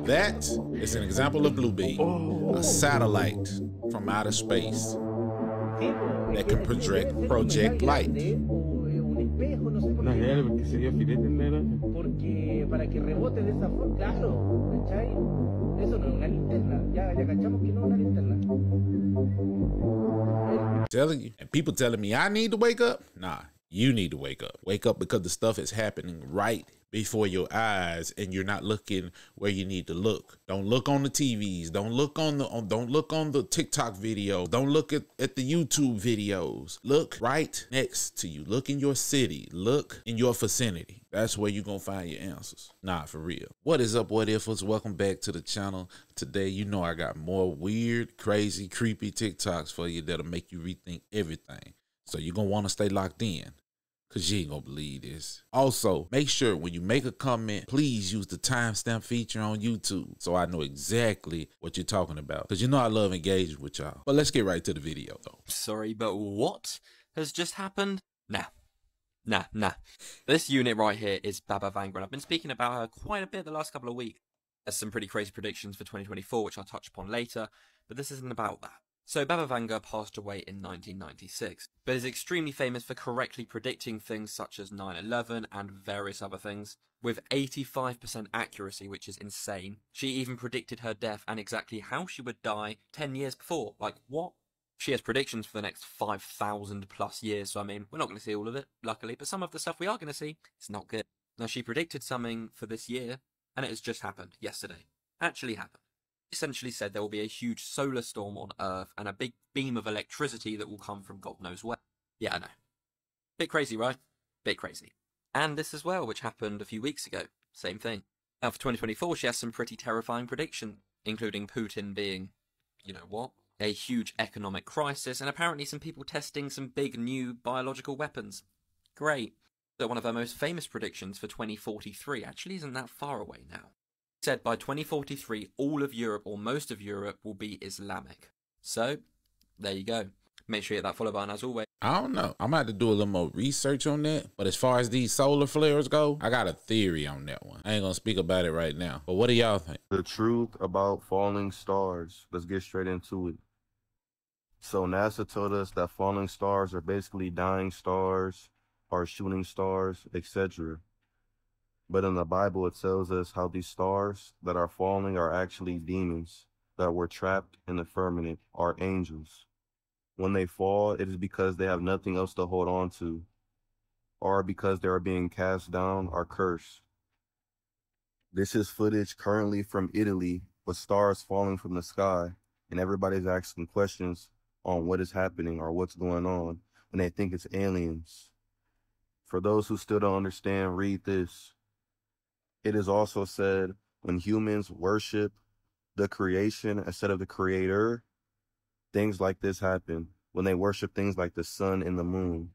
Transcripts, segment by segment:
That is an example of blue beam, a satellite from outer space that can project light. Porque para que rebote de esa forma, claro, ¿cachai? Eso no es una linterna, ya cachamos que no es una linterna. Telling you, and people telling me I need to wake up. Nah, you need to wake up. Wake up because the stuff is happening right before your eyes, and you're not looking where you need to look. Don't look on the TVs. Don't look on the TikTok videos. Don't look at the YouTube videos. Look right next to you. Look in your city. Look in your vicinity. That's where you're gonna find your answers. Nah, for real. What is up, what ifers? Welcome back to the channel. Today, you know I got more weird, crazy, creepy TikToks for you that'll make you rethink everything. So you're gonna wanna stay locked in, because you ain't gonna believe this. Also, make sure when you make a comment, please use the timestamp feature on YouTube so I know exactly what you're talking about, because you know I love engaging with y'all. But let's get right to the video, though. Sorry, but what has just happened? Nah. This unit right here is Baba Vanga, and I've been speaking about her quite a bit the last couple of weeks. There's some pretty crazy predictions for 2024, which I'll touch upon later, but this isn't about that. So Baba Vanga passed away in 1996, but is extremely famous for correctly predicting things such as 9/11 and various other things, with 85% accuracy, which is insane. She even predicted her death and exactly how she would die 10 years before. Like, what? She has predictions for the next 5,000 plus years, so I mean, we're not going to see all of it, luckily, but some of the stuff we are going to see, it's not good. Now, she predicted something for this year, and it has just happened yesterday. Actually happened. Essentially said there will be a huge solar storm on Earth and a big beam of electricity that will come from God knows where. Yeah, I know. Bit crazy, right? Bit crazy. And this as well, which happened a few weeks ago. Same thing. Now, for 2024, she has some pretty terrifying predictions, including Putin being, you know what? A huge economic crisis, and apparently some people testing some big new biological weapons. Great. So one of her most famous predictions for 2043 actually isn't that far away now. Said by 2043, all of Europe, or most of Europe, will be Islamic. So, there you go. Make sure you hit that follow button as always. I don't know. I'm going to have to do a little more research on that. But as far as these solar flares go, I got a theory on that one. I ain't going to speak about it right now. But what do y'all think? The truth about falling stars. Let's get straight into it. So NASA told us that falling stars are basically dying stars or shooting stars, etc. But in the Bible, it tells us how these stars that are falling are actually demons that were trapped in the firmament, are angels. When they fall, it is because they have nothing else to hold on to, or because they are being cast down or cursed. This is footage currently from Italy with stars falling from the sky, and everybody's asking questions on what is happening or what's going on, and they think it's aliens. For those who still don't understand, read this. It is also said when humans worship the creation instead of the creator, things like this happen when they worship things like the sun and the moon.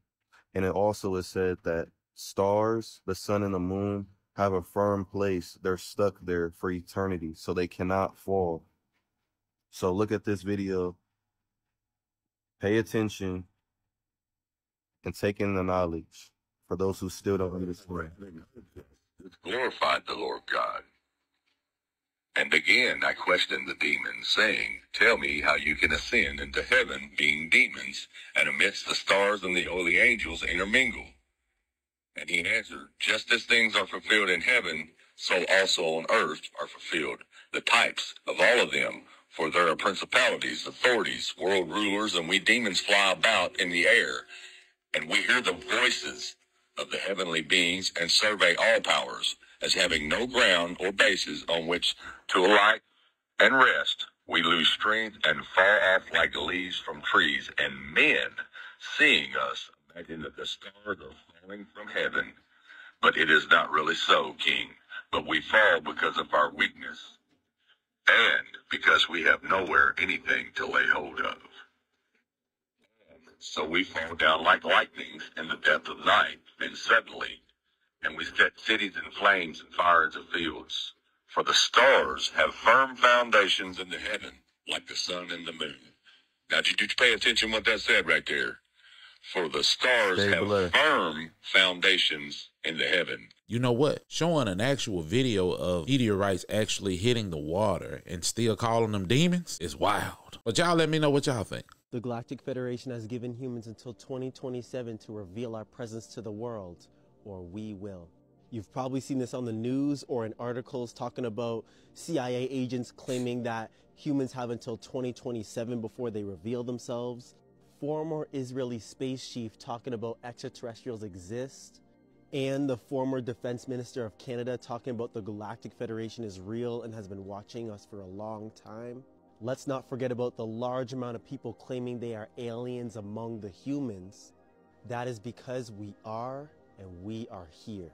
And it also is said that stars, the sun and the moon, have a firm place. They're stuck there for eternity, so they cannot fall. So look at this video, pay attention, and take in the knowledge for those who still don't understand. Glorified the Lord God. And again I questioned the demons, saying, tell me how you can ascend into heaven, being demons, and amidst the stars and the holy angels intermingle. And he answered, just as things are fulfilled in heaven, so also on earth are fulfilled the types of all of them. For there are principalities, authorities, world rulers, and we demons fly about in the air, and we hear the voices of the heavenly beings and survey all powers as having no ground or basis on which to alight and rest. We lose strength and fall off like leaves from trees, and men, seeing us, imagine that the stars are falling from heaven. But it is not really so, King, but we fall because of our weakness, and because we have nowhere anything to lay hold of. So we fall down like lightnings in the depth of night, and suddenly, and we set cities in flames and fires of fields. For the stars have firm foundations in the heaven, like the sun and the moon. Now, did you pay attention what that said right there? for the stars Stay have blessed. firm foundations in the heaven. You know what? Showing an actual video of meteorites actually hitting the water and still calling them demons is wild. But y'all let me know what y'all think. The Galactic Federation has given humans until 2027 to reveal our presence to the world, or we will. You've probably seen this on the news or in articles talking about CIA agents claiming that humans have until 2027 before they reveal themselves. Former Israeli space chief talking about extraterrestrials exist. And the former Defense Minister of Canada talking about the Galactic Federation is real and has been watching us for a long time. Let's not forget about the large amount of people claiming they are aliens among the humans. That is because we are, and we are here.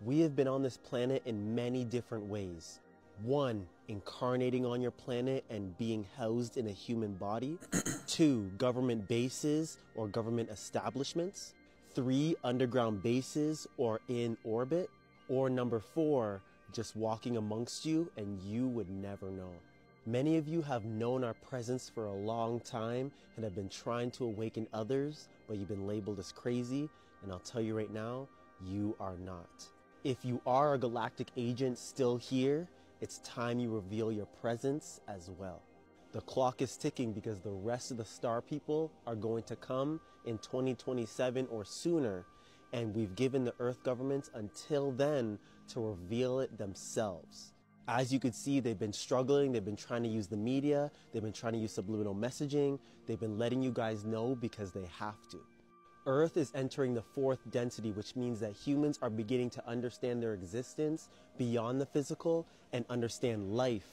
We have been on this planet in many different ways. 1, incarnating on your planet and being housed in a human body. 2, government bases or government establishments. 3, underground bases or in orbit. Or number 4, just walking amongst you and you would never know. Many of you have known our presence for a long time and have been trying to awaken others, but you've been labeled as crazy, and I'll tell you right now, you are not. If you are a galactic agent still here, it's time you reveal your presence as well. The clock is ticking because the rest of the star people are going to come in 2027 or sooner, and we've given the Earth governments until then to reveal it themselves. As you could see, they've been struggling, they've been trying to use the media, they've been trying to use subliminal messaging, they've been letting you guys know because they have to. Earth is entering the 4th density, which means that humans are beginning to understand their existence beyond the physical and understand life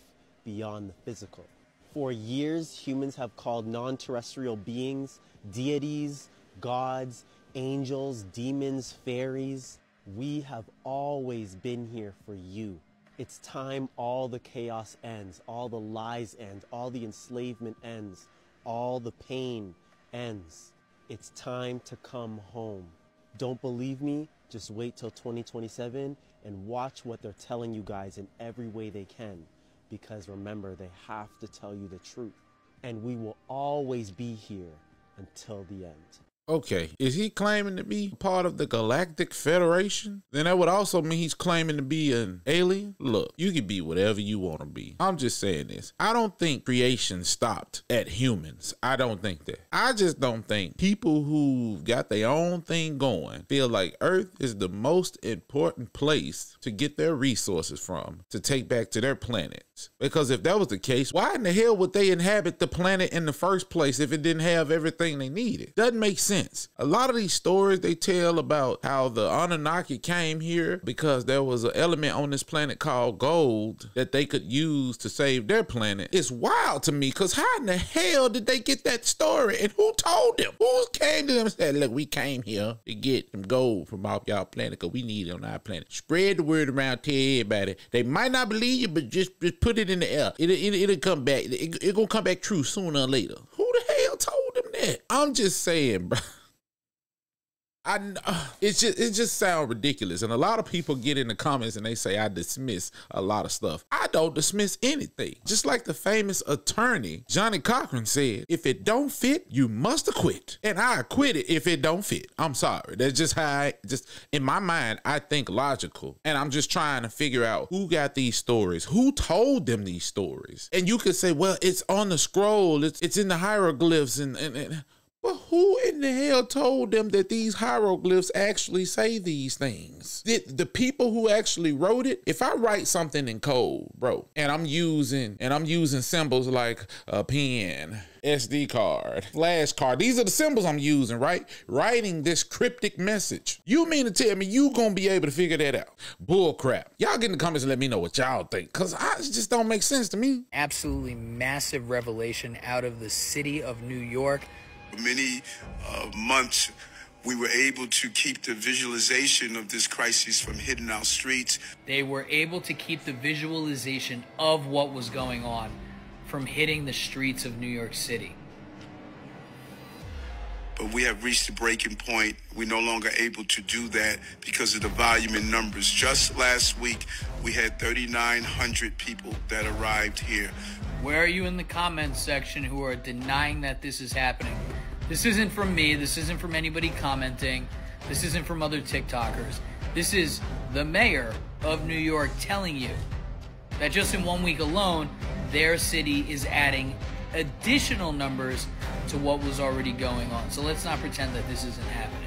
beyond the physical. For years, humans have called non-terrestrial beings deities, gods, angels, demons, fairies. We have always been here for you. It's time all the chaos ends, all the lies end, all the enslavement ends, all the pain ends. It's time to come home. Don't believe me? Just wait till 2027 and watch what they're telling you guys in every way they can. Because remember, they have to tell you the truth. And we will always be here until the end. Okay, is he claiming to be part of the Galactic Federation? Then that would also mean he's claiming to be an alien? Look, you can be whatever you want to be. I'm just saying this. I don't think creation stopped at humans. I don't think that. I just don't think people who got their own thing going feel like Earth is the most important place to get their resources from, to take back to their planets. Because if that was the case, why in the hell would they inhabit the planet in the first place if it didn't have everything they needed? Doesn't make sense. A lot of these stories they tell about how the Anunnaki came here because there was an element on this planet called gold that they could use to save their planet. It's wild to me, because how in the hell did they get that story, and who told them? Who came to them and said, look, we came here to get some gold from off y'all planet because we need it on our planet. Spread the word around, tell everybody. They might not believe you, but just put it in the air. It'll come back. It's gonna come back true sooner or later. Who the hell told them that? I'm just saying, bro. It just sounds ridiculous, and a lot of people get in the comments and they say I dismiss a lot of stuff. I don't dismiss anything. Just like the famous attorney Johnny Cochran said, if it don't fit, you must acquit, and I acquit it if it don't fit. I'm sorry. That's just how in my mind I think logical, and I'm just trying to figure out who got these stories, who told them these stories. And you could say, well, it's on the scroll, it's in the hieroglyphs, and but who in the hell told them that these hieroglyphs actually say these things? The people who actually wrote it. If I write something in code, bro, and I'm using symbols like a pen, SD card, flash card, these are the symbols I'm using, right? Writing this cryptic message. You mean to tell me you gonna be able to figure that out? Bull crap. Y'all get in the comments and let me know what y'all think, because it just don't make sense to me. Absolutely massive revelation out of the city of New York. For many months, we were able to keep the visualization of this crisis from hitting our streets. They were able to keep the visualization of what was going on from hitting the streets of New York City. But we have reached a breaking point. We're no longer able to do that because of the volume in numbers. Just last week, we had 3,900 people that arrived here. Where are you in the comments section who are denying that this is happening? This isn't from me. This isn't from anybody commenting. This isn't from other TikTokers. This is the mayor of New York telling you that just in 1 week alone, their city is adding additional numbers to what was already going on. So let's not pretend that this isn't happening.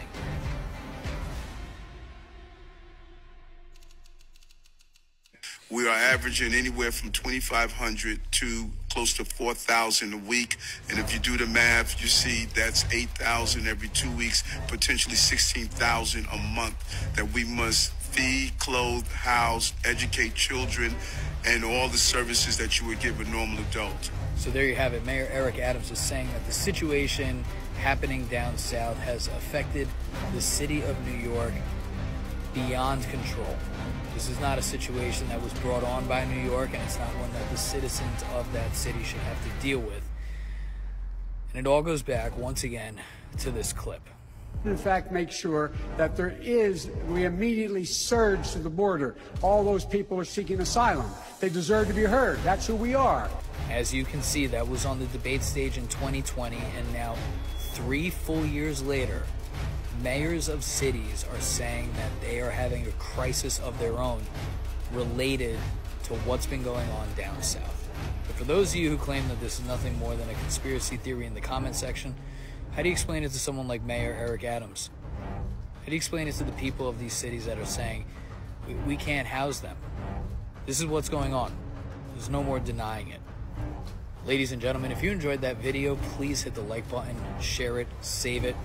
We are averaging anywhere from 2,500 to close to 4,000 a week. And if you do the math, you see that's 8,000 every 2 weeks, potentially 16,000 a month that we must feed, clothe, house, educate children, and all the services that you would give a normal adult. So there you have it. Mayor Eric Adams is saying that the situation happening down south has affected the city of New York beyond control. This is not a situation that was brought on by New York, and it's not one that the citizens of that city should have to deal with. And it all goes back, once again, to this clip. In fact, make sure that we immediately surge to the border. All those people are seeking asylum. They deserve to be heard. That's who we are. As you can see, that was on the debate stage in 2020, and now 3 full years later, mayors of cities are saying that they are having a crisis of their own related to what's been going on down south. But for those of you who claim that this is nothing more than a conspiracy theory in the comment section, how do you explain it to someone like Mayor Eric Adams? How do you explain it to the people of these cities that are saying, we can't house them? This is what's going on. There's no more denying it. Ladies and gentlemen, if you enjoyed that video, please hit the like button, share it, save it,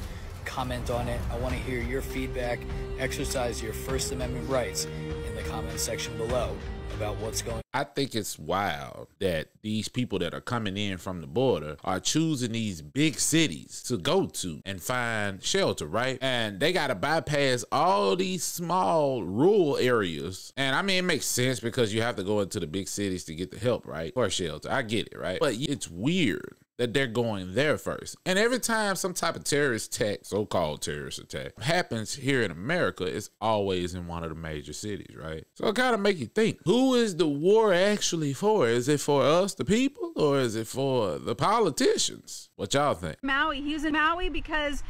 comment on it. I want to hear your feedback. Exercise your First Amendment rights in the comment section below about what's going on. I think it's wild that these people that are coming in from the border are choosing these big cities to go to and find shelter, right? And they got to bypass all these small rural areas. And I mean, it makes sense because you have to go into the big cities to get the help, right? For shelter. I get it, right? But it's weird that they're going there first. And every time some type of terrorist attack, so-called terrorist attack, happens here in America, it's always in one of the major cities, right? So it kind of make you think, who is the war actually for? Is it for us, the people, or is it for the politicians? What y'all think? Maui. He was in Maui because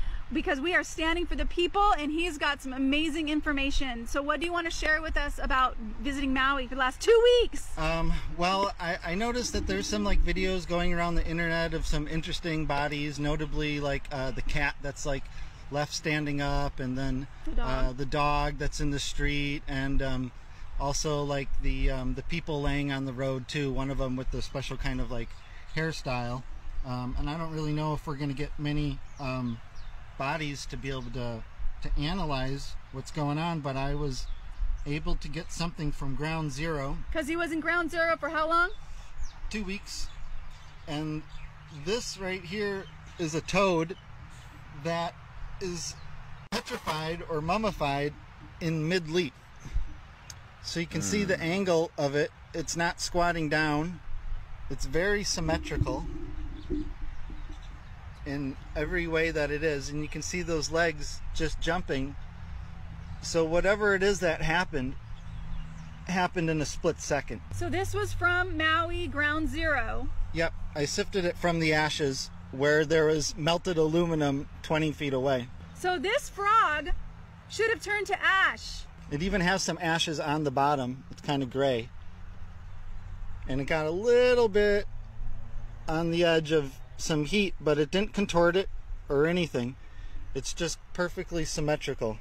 we are standing for the people, and he's got some amazing information. So what do you want to share with us about visiting Maui for the last 2 weeks? Well, I noticed that there's some like videos going around the internet of some interesting bodies, notably like the cat that's like left standing up, and then the dog that's in the street, and also like the people laying on the road too, one of them with the special kind of like hairstyle. And I don't really know if we're going to get many bodies to be able to analyze what's going on, but I was able to get something from Ground Zero. Because he was in Ground Zero for how long? 2 weeks. And this right here is a toad that is petrified or mummified in mid-leap. So you can see the angle of it. It's not squatting down. It's very symmetrical in every way that it is, and you can see those legs just jumping. So whatever it is that happened in a split second. So this was from Maui Ground Zero. Yep, I sifted it from the ashes where there was melted aluminum 20 feet away. So this frog should have turned to ash. It even has some ashes on the bottom. It's kind of gray, and it got a little bit on the edge of some heat, but it didn't contort it or anything. It's just perfectly symmetrical,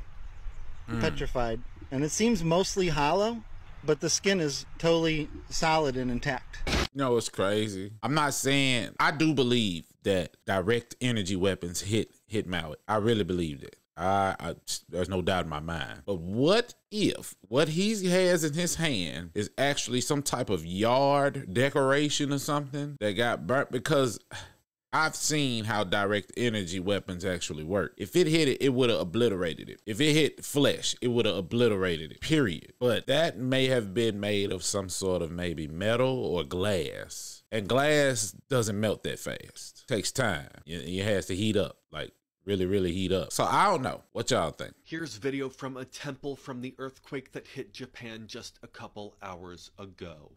petrified, and it seems mostly hollow, but the skin is totally solid and intact. You know what's crazy? I'm not saying, I do believe that direct energy weapons hit Maui. I really believed it. There's no doubt in my mind. But what if what he has in his hand is actually some type of yard decoration or something that got burnt? Because I've seen how direct energy weapons actually work. If it hit it, it would have obliterated it. If it hit flesh, it would have obliterated it, period. But that may have been made of some sort of maybe metal or glass. And glass doesn't melt that fast. It takes time. It has to heat up, like really, really heat up. So I don't know. What y'all think? Here's video from a temple from the earthquake that hit Japan just a couple hours ago.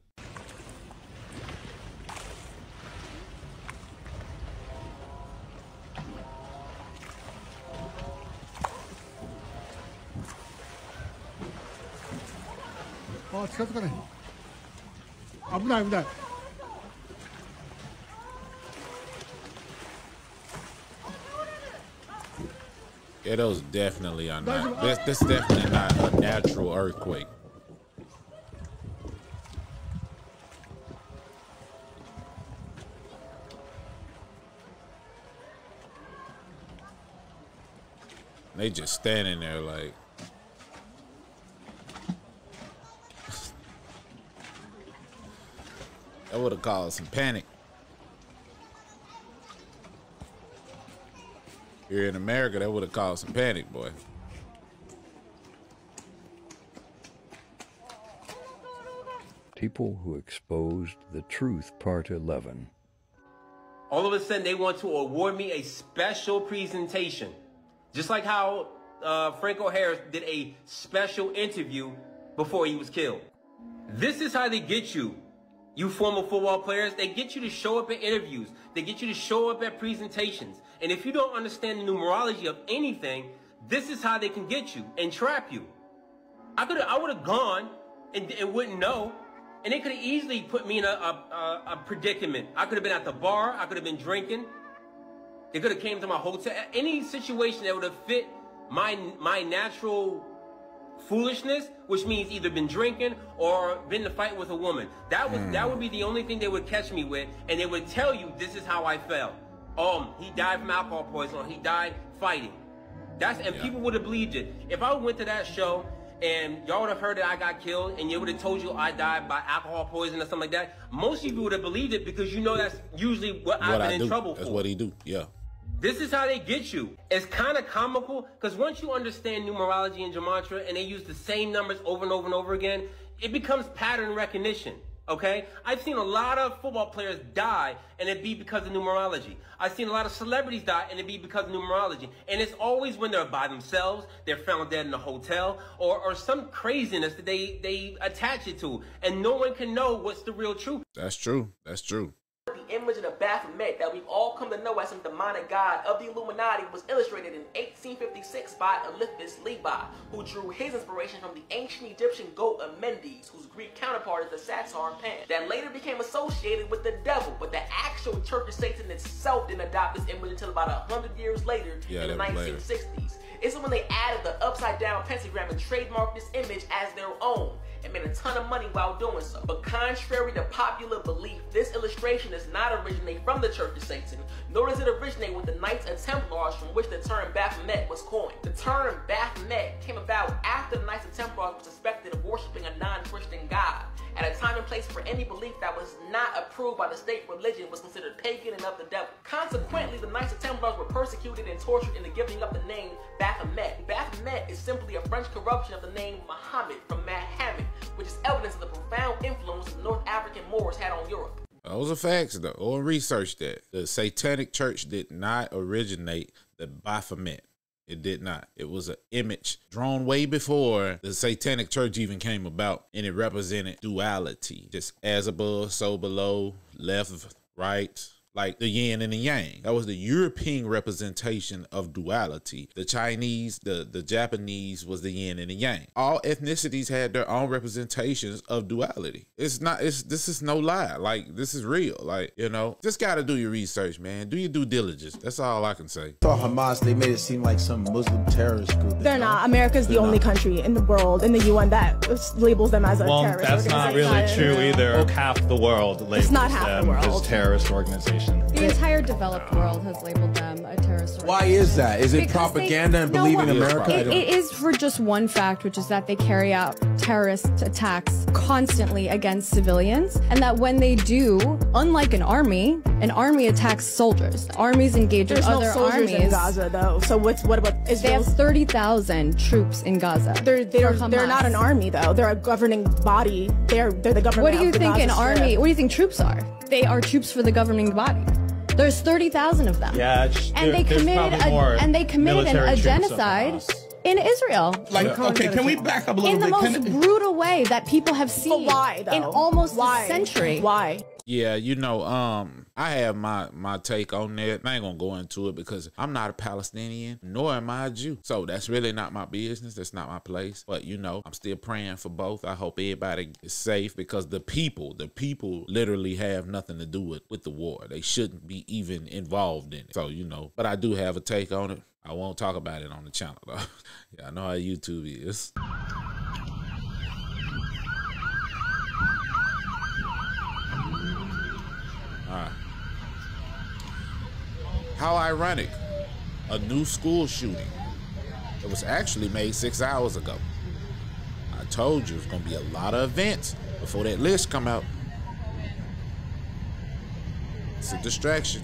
近づかない。危ない危ない。 Yeah, those definitely are not. That's definitely not a natural earthquake. They just standing there like. That would have caused some panic. Here in America, that would have caused some panic, boy. People who exposed the truth, part 11. All of a sudden, they want to award me a special presentation. Just like how Franco Harris did a special interview before he was killed. This is how they get you, you former football players. They get you to show up at interviews. They get you to show up at presentations. And if you don't understand the numerology of anything, this is how they can get you and trap you. I would have gone and wouldn't know. And they could have easily put me in a predicament. I could have been at the bar. I could have been drinking. They could have came to my hotel. Any situation that would have fit my natural foolishness, which means either been drinking or been in a fight with a woman. That would be the only thing they would catch me with, and they would tell you this is how I felt. He died from alcohol poisoning, or he died fighting. People would have believed it. If I went to that show and y'all would have heard that I got killed, and you would have told you I died by alcohol poisoning or something like that, most of you would have believed it, because you know that's usually what I've been in trouble for. That's what he do, yeah. This is how they get you. It's kind of comical, because once you understand numerology and gematria and they use the same numbers over and over and over again, it becomes pattern recognition, okay? I've seen a lot of football players die, and it be because of numerology. I've seen a lot of celebrities die, and it be because of numerology. And it's always when they're by themselves, they're found dead in a hotel, or some craziness that they attach it to, and no one can know what's the real truth. That's true. That's true. The image of the Baphomet that we've all come to know as some demonic god of the Illuminati was illustrated in 1856 by Eliphas Levi, who drew his inspiration from the ancient Egyptian goat Amendes, whose Greek counterpart is the satyr Pan, that later became associated with the devil. But the actual Church of Satan itself didn't adopt this image until about 100 years later, in the 1960s. It's when they added the upside down pentagram and trademarked this image as their own, and made a ton of money while doing so. But contrary to popular belief, this illustration does not originate from the Church of Satan, nor does it originate with the Knights of Templars, from which the term Baphomet was coined. The term Baphomet came about after the Knights of Templars were suspected of worshiping a non-Christian god, at a time and place for any belief that was not approved by the state religion was considered pagan and of the devil. Consequently, the Knights of Templars were persecuted and tortured into giving up the name Baphomet. Baphomet is simply a French corruption of the name Muhammad from Mahomet, which is evidence of the profound influence the North African Moors had on Europe. Those are facts, though. Or research that. The Satanic Church did not originate the Baphomet. It did not. It was an image drawn way before the Satanic Church even came about, and it represented duality. Just as above, so below, left, right, like the yin and the yang. That was the European representation of duality. The Chinese, the Japanese was the yin and the yang. All ethnicities had their own representations of duality. This is no lie. Like, this is real. Like, you know, just got to do your research, man. Do your due diligence. That's all I can say. Saw Hamas, they made it seem like some Muslim terrorist group. They're not. America's the only country in the world, in the UN, that labels them as a terrorist organization. Well, that's not really true either. Half the world labels them as terrorist organization. The entire developed world has labeled them a terrorist organization. Why is that? Is it propaganda and believing America? It is for just one fact, which is that they carry out terrorist attacks constantly against civilians, and that when they do, unlike an army attacks soldiers. Armies engage with other armies. In Gaza, though. So what about Israel? They have 30,000 troops in Gaza. They're not an army, though. They're a governing body. They're the government. What do you think an army? What do you think troops are? They are troops for the governing body. There's 30,000 of them. Yeah, and they committed a genocide in Israel. Like, okay, can we back up a little bit? In the most brutal way that people have seen why, though? in almost a century. Why? Yeah, you know, I have my take on that. I ain't gonna go into it because I'm not a Palestinian, nor am I a Jew. So that's really not my business. That's not my place. But you know, I'm still praying for both. I hope everybody is safe because the people literally have nothing to do with the war. They shouldn't be even involved in it. So, you know, but I do have a take on it. I won't talk about it on the channel though. Yeah, I know how YouTube is. Alright. How ironic. A new school shooting. It was actually made 6 hours ago. I told you it's gonna be a lot of events before that list come out. It's a distraction.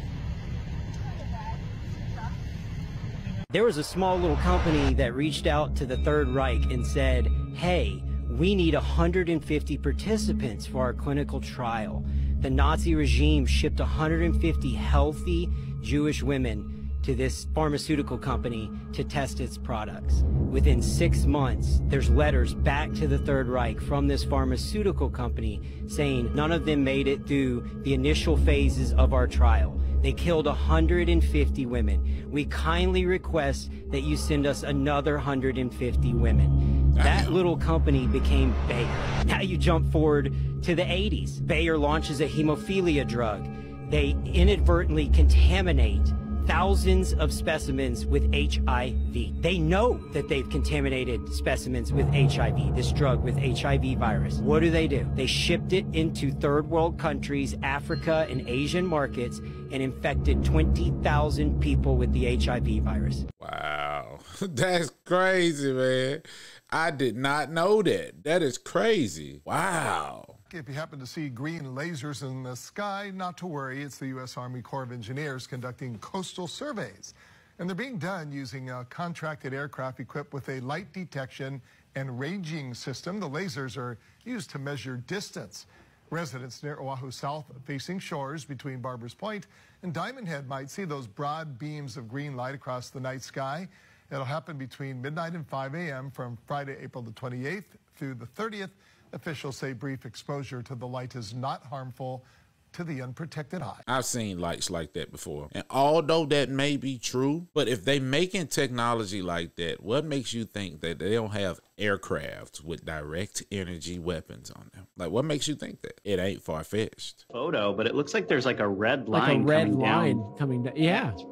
There was a small little company that reached out to the Third Reich and said, hey, we need 150 participants for our clinical trial. The Nazi regime shipped 150 healthy Jewish women to this pharmaceutical company to test its products. Within 6 months, there's letters back to the Third Reich from this pharmaceutical company saying none of them made it through the initial phases of our trial. They killed 150 women. We kindly request that you send us another 150 women. That little company became Bayer. Now you jump forward to the 80s. Bayer launches a hemophilia drug. They inadvertently contaminate thousands of specimens with HIV. They know that they've contaminated specimens with HIV, this drug with HIV virus. What do? They shipped it into third world countries, Africa and Asian markets, and infected 20,000 people with the HIV virus. Wow, that's crazy, man. I did not know that. That is crazy. Wow. If you happen to see green lasers in the sky, not to worry. It's the U.S. Army Corps of Engineers conducting coastal surveys. And they're being done using a contracted aircraft equipped with a light detection and ranging system. The lasers are used to measure distance. Residents near Oahu south-facing shores between Barbers Point and Diamond Head might see those broad beams of green light across the night sky. It'll happen between midnight and 5 a.m. from Friday, April the 28th through the 30th. Officials say brief exposure to the light is not harmful to the unprotected eye. I've seen lights like that before. And although that may be true, but if they making technology like that, what makes you think that they don't have aircrafts with direct energy weapons on them? Like, what makes you think that? It ain't far-fetched. Photo, but it looks like there's like a red line like a red coming line down. coming down. Yeah. It's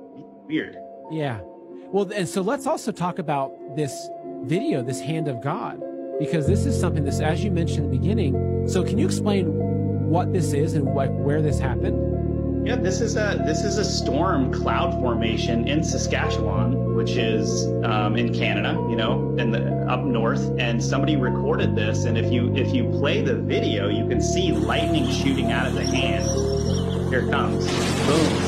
weird. Yeah. Well, and so let's also talk about this video, this hand of God, because this is something that's, as you mentioned in the beginning. So can you explain what this is and where this happened? Yeah, this is a storm cloud formation in Saskatchewan, which is in Canada, you know, up north. And somebody recorded this, and if you play the video, you can see lightning shooting out of the hand. Here it comes. Boom.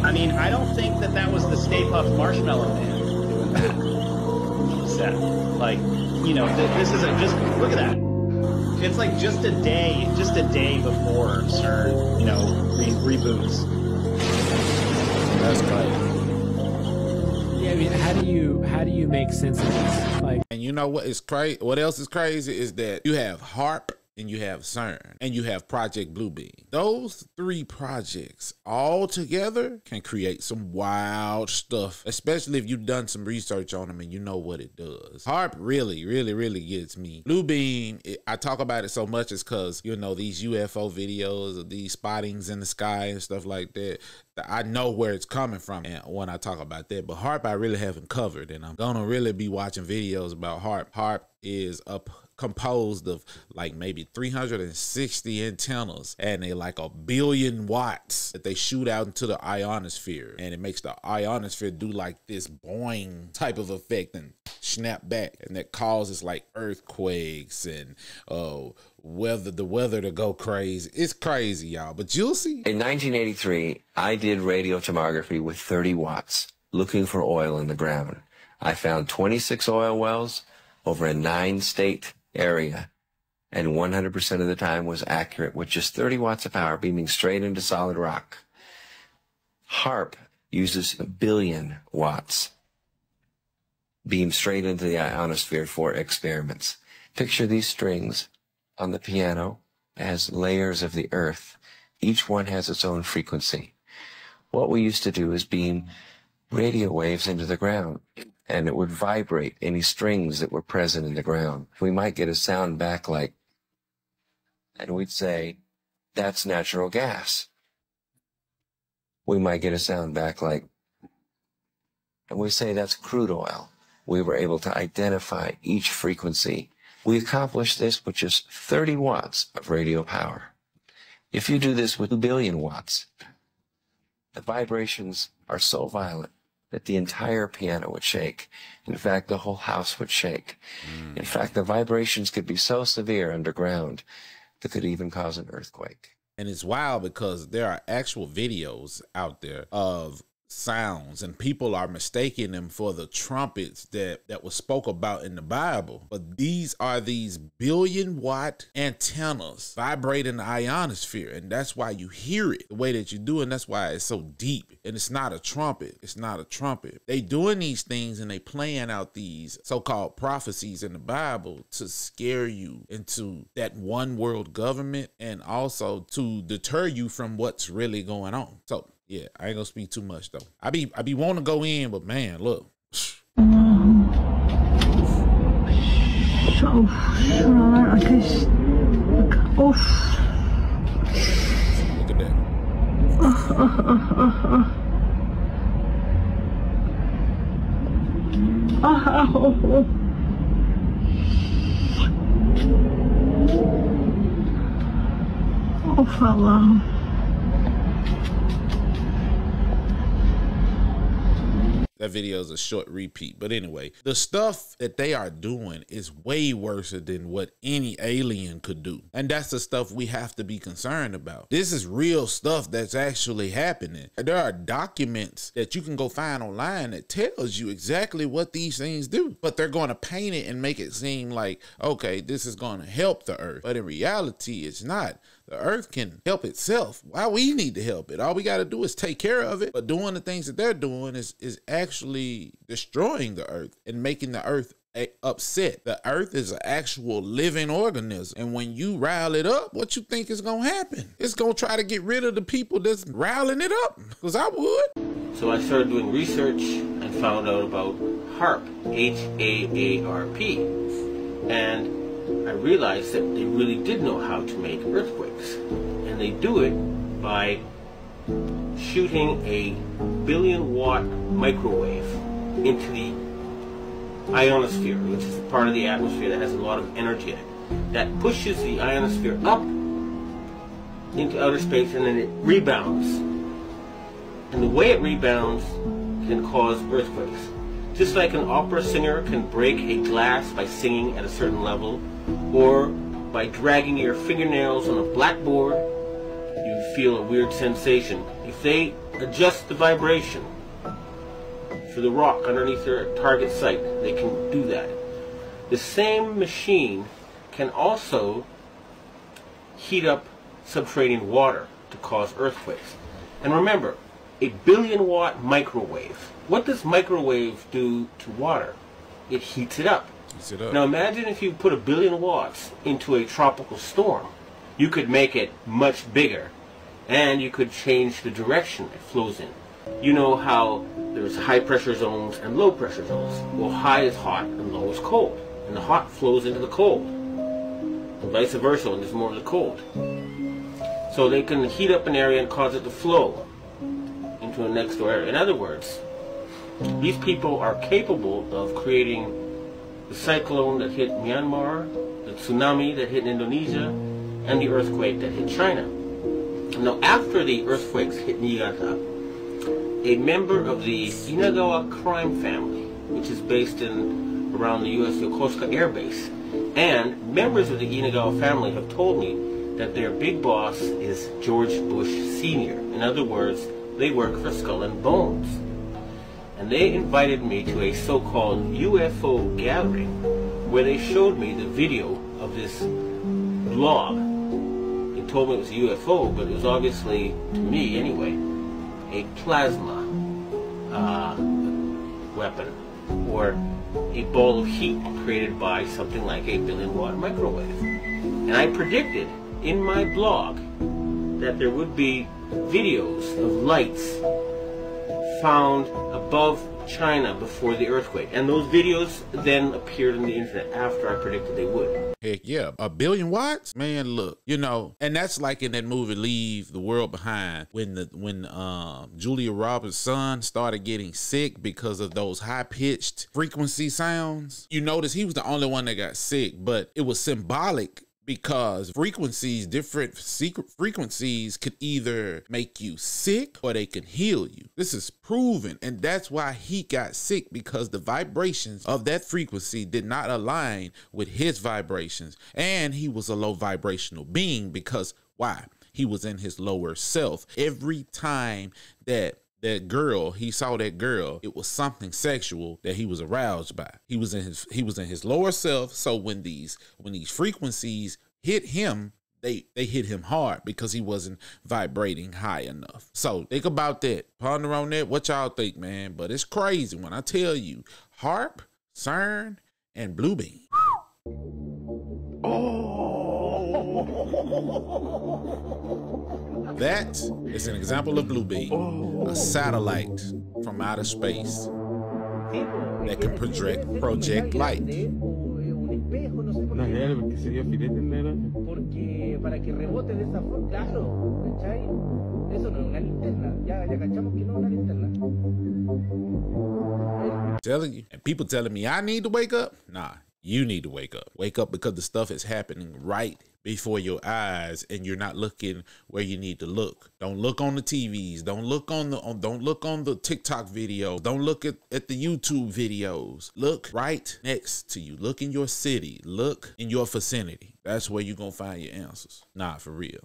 I mean, I don't think that was the Stay Puft Marshmallow Man doing that set. Like, you know, this is just look at that. It's like just a day before CERN, you know, reboots. That's crazy. Yeah, I mean, how do you make sense of this? Like, and you know what is crazy? What else is crazy is that you have HARP, and you have CERN, and you have Project Bluebeam. Those three projects all together can create some wild stuff, especially if you've done some research on them and you know what it does. HARP really, really, really gets me. Bluebeam, I talk about it so much is because, you know, these UFO videos of these spottings in the sky and stuff like that, I know where it's coming from and when I talk about that. But HARP I really haven't covered, and I'm gonna really be watching videos about HARP. HARP is composed of like maybe 360 antennas, and they like 1 billion watts that they shoot out into the ionosphere, and it makes the ionosphere do like this boing type of effect and snap back, and that causes like earthquakes and the weather to go crazy. It's crazy, y'all, but you'll see. In 1983, I did radiotomography with 30 watts looking for oil in the ground. I found 26 oil wells over a 9-state area, and 100% of the time was accurate with just 30 watts of power beaming straight into solid rock. HARP uses 1 billion watts. beamed straight into the ionosphere for experiments. Picture these strings on the piano as layers of the earth. Each one has its own frequency. What we used to do is beam radio waves into the ground, and it would vibrate any strings that were present in the ground. We might get a sound back like, and we'd say, that's natural gas. We might get a sound back like, and we say that's crude oil. We were able to identify each frequency. We accomplished this with just 30 watts of radio power. If you do this with 2 billion watts, the vibrations are so violent that the entire piano would shake. In fact, the whole house would shake. In fact, the vibrations could be so severe underground that could even cause an earthquake. And it's wild because there are actual videos out there of sounds, and people are mistaking them for the trumpets that was spoke about in the Bible. But these are these billion-watt antennas vibrating the ionosphere, and that's why you hear it the way that you do, and that's why it's so deep. And it's not a trumpet. It's not a trumpet. They doing these things, and they playing out these so-called prophecies in the Bible to scare you into that one world government, and also to deter you from what's really going on. So yeah, I ain't gonna speak too much though. I be wanting to go in, but man, look. So I guess. Look at that. Oh, fella. That video is a short repeat. But anyway, the stuff that they are doing is way worse than what any alien could do. And that's the stuff we have to be concerned about. This is real stuff that's actually happening. There are documents that you can go find online that tells you exactly what these things do. But they're going to paint it and make it seem like, okay, this is going to help the earth. But in reality, it's not. The earth can help itself. Why we need to help it? All we got to do is take care of it. But doing the things that they're doing is actually destroying the earth and making the earth upset. The earth is an actual living organism. And when you rile it up, what you think is going to happen? It's going to try to get rid of the people that's riling it up. Because I would. So I started doing research and found out about HAARP, H-A-A-R-P. And I realized that they really did know how to make earthquakes. And they do it by shooting a billion-watt microwave into the ionosphere, which is a part of the atmosphere that has a lot of energy in it. That pushes the ionosphere up into outer space, and then it rebounds. And the way it rebounds can cause earthquakes. Just like an opera singer can break a glass by singing at a certain level, or by dragging your fingernails on a blackboard, you feel a weird sensation. If they adjust the vibration for the rock underneath their target site, they can do that. The same machine can also heat up subterranean water to cause earthquakes. And remember, a billion-watt microwave. What does microwave do to water? It heats it up. Now imagine if you put 1 billion watts into a tropical storm. You could make it much bigger, and you could change the direction it flows in. You know how there's high pressure zones and low pressure zones. Well, high is hot and low is cold, and the hot flows into the cold, and vice versa when there's more of the cold. So they can heat up an area and cause it to flow into a next door area. In other words, these people are capable of creating the cyclone that hit Myanmar, the tsunami that hit Indonesia, and the earthquake that hit China. Now, after the earthquakes hit Niigata, a member of the Inagawa crime family, which is based in around the U.S. Yokosuka Air Base, and members of the Inagawa family have told me that their big boss is George Bush Sr. In other words, they work for Skull and Bones. And they invited me to a so-called UFO gathering where they showed me the video of this blob. They told me it was a UFO, but it was obviously, to me anyway, a plasma weapon. or a ball of heat created by something like a 1 billion watt microwave. And I predicted in my blog that there would be videos of lights found above China before the earthquake. And those videos then appeared on the internet after I predicted they would. Heck yeah, 1 billion watts? Man, look, you know, and that's like in that movie Leave the World Behind, when Julia Roberts' son started getting sick because of those high-pitched frequency sounds. You notice he was the only one that got sick, but it was symbolic because frequencies, different secret frequencies could either make you sick or they can heal you. This is proven, and that's why he got sick, because the vibrations of that frequency did not align with his vibrations, and he was a low vibrational being because why? He was in his lower self. Every time that girl, he saw that girl, it was something sexual that he was aroused by. He was in his lower self. So when these frequencies hit him, they hit him hard because he wasn't vibrating high enough. So think about that. Ponder on that. What y'all think, man? But it's crazy when I tell you, HAARP, CERN, and Bluebeam. That is an example of Bluebeam, a satellite from outer space that can project light. Telling you, and people telling me I need to wake up. Nah, you need to wake up. Wake up because the stuff is happening right before your eyes, and you're not looking where you need to look. Don't look on the TVs. Don't look on the TikTok videos. Don't look at the YouTube videos. Look right next to you. Look in your city. Look in your vicinity. That's where you're gonna find your answers. Nah, for real.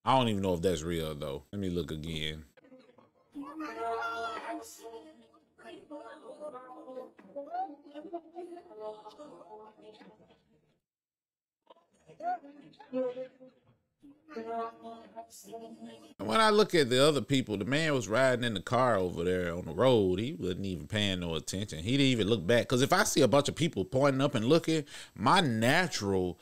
I don't even know if that's real though. Let me look again. When I look at the other people, the man was riding in the car over there on the road. He wasn't even paying no attention. He didn't even look back. Because if I see a bunch of people pointing up and looking, my natural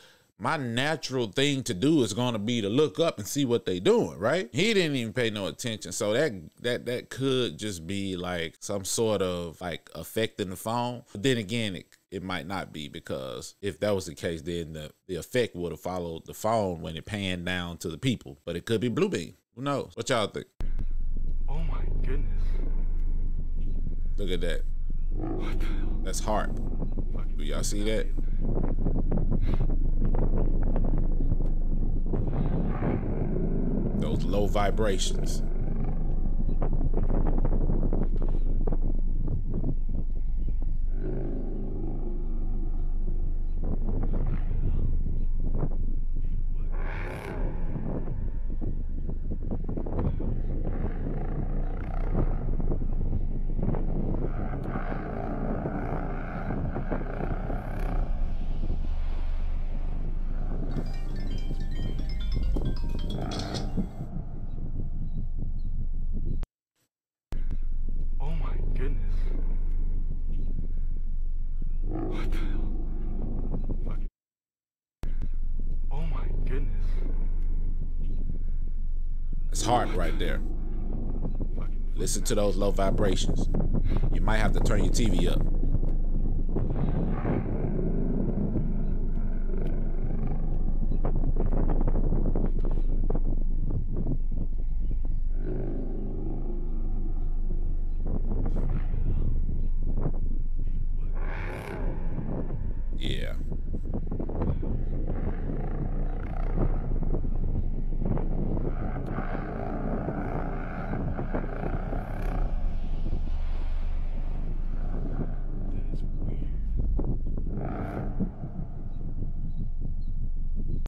thing to do is going to be to look up and see what they doing, right? He didn't even pay no attention. So that could just be like some sort of like affecting the phone. But then again, it might not be, because if that was the case, then the effect would have followed the phone when it panned down to the people. But it could be Bluebeam. Who knows? What y'all think? Oh my goodness. Look at that. What the hell? That's HAARP. Do y'all see that? Those low vibrations. What the hell? Oh my goodness. It's HAARP right there. Listen to those low vibrations. You might have to turn your TV up. Yeah.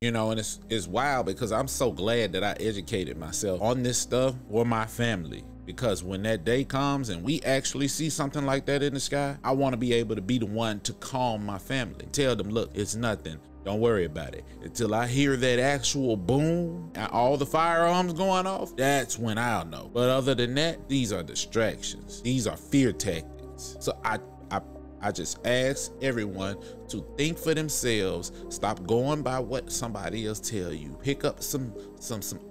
You know, and it's wild because I'm so glad that I educated myself on this stuff for my family. Because when that day comes and we actually see something like that in the sky, I want to be able to be the one to calm my family. Tell them, look, it's nothing. Don't worry about it. Until I hear that actual boom and all the firearms going off, that's when I'll know. But other than that, these are distractions. These are fear tactics. So I just ask everyone to think for themselves. Stop going by what somebody else tell you. Pick up some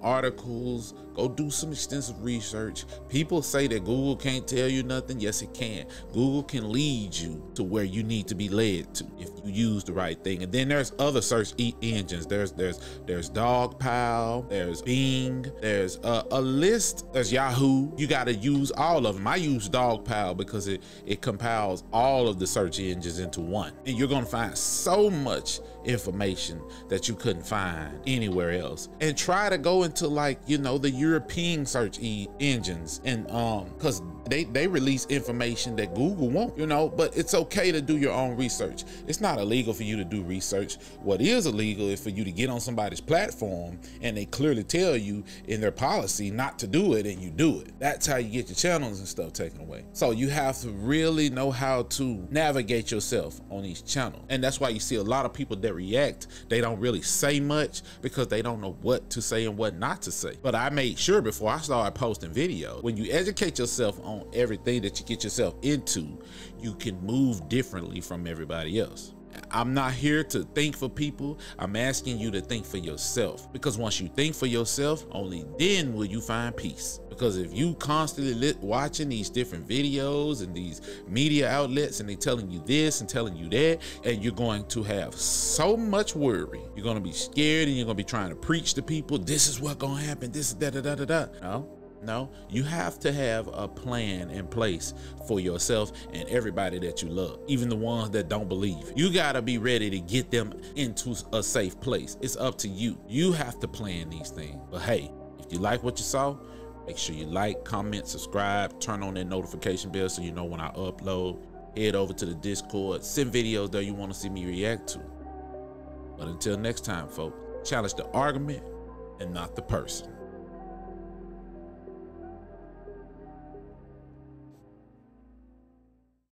articles. Go do some extensive research. People say that Google can't tell you nothing. Yes, it can. Google can lead you to where you need to be led to if you use the right thing. And then there's other search engines. There's Dogpile. There's Bing. There's a list. There's Yahoo. You got to use all of them. I use Dogpile because it compiles all of the search engines into one. And you're going to find so much information that you couldn't find anywhere else. And try to go into, like, you know, the European search engines, and because they release information that Google won't, you know. But it's okay to do your own research. It's not illegal for you to do research. What is illegal is for you to get on somebody's platform and they clearly tell you in their policy not to do it and you do it. That's how you get your channels and stuff taken away. So you have to really know how to navigate yourself on each channel. And that's why you see a lot of people that react, they don't really say much because they don't know what to say and what not to say. But I made sure before I started posting videos, when you educate yourself on everything that you get yourself into, you can move differently from everybody else. I'm not here to think for people. I'm asking you to think for yourself, because once you think for yourself, only then will you find peace. Because if you constantly watching these different videos and these media outlets and they telling you this and telling you that, and you're going to have so much worry, you're going to be scared and you're going to be trying to preach to people, this is what's going to happen, this is da-da-da-da-da. No, you have to have a plan in place for yourself and everybody that you love, even the ones that don't believe. You gotta be ready to get them into a safe place. It's up to you. You have to plan these things. But hey, if you like what you saw, make sure you like, comment, subscribe, turn on that notification bell so you know when I upload. Head over to the Discord, send videos that you want to see me react to. But until next time, folks, challenge the argument and not the person.